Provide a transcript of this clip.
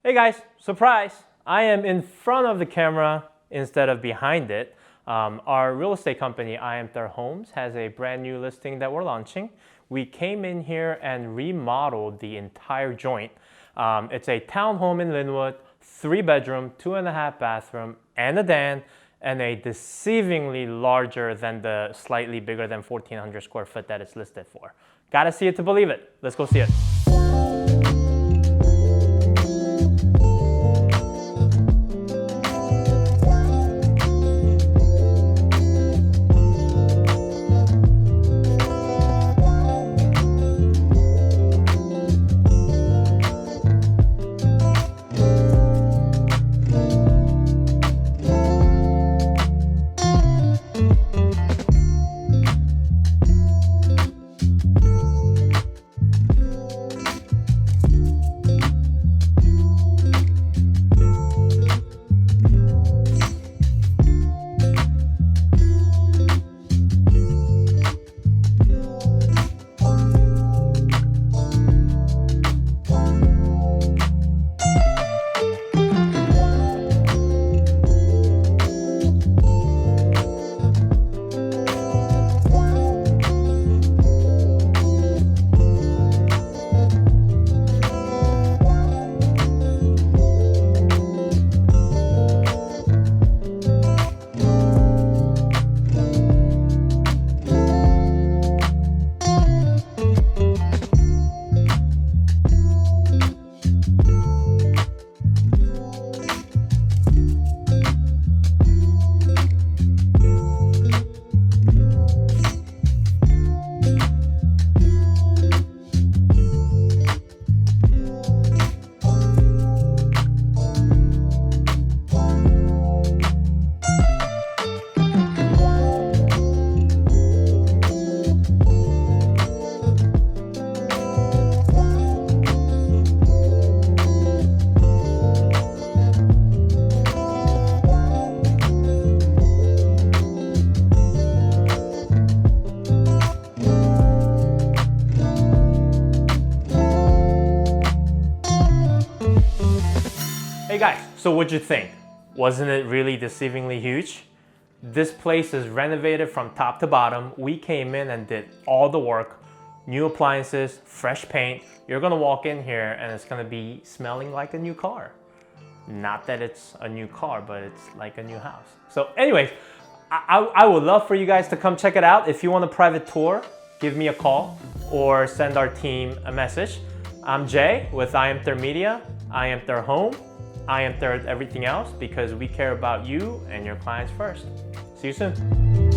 Hey guys, surprise! I am in front of the camera instead of behind it. Our real estate company, Homes, has a brand new listing that we're launching. We came in here and remodeled the entire joint. It's a townhome in Lynnwood, 3-bedroom, 2.5 bathroom, and a den, and a deceivingly larger than the slightly bigger than 1,400 square foot that it's listed for. Gotta see it to believe it. Let's go see it. Hey guys, so what'd you think? Wasn't it really deceivingly huge? This place is renovated from top to bottom. We came in and did all the work. New appliances, fresh paint. You're gonna walk in here and it's gonna be smelling like a new car. Not that it's a new car, but it's like a new house. So anyways, I would love for you guys to come check it out. If you want a private tour, give me a call or send our team a message. I'm Jay with Media, Home. I am everything else because we care about you and your clients first. See you soon.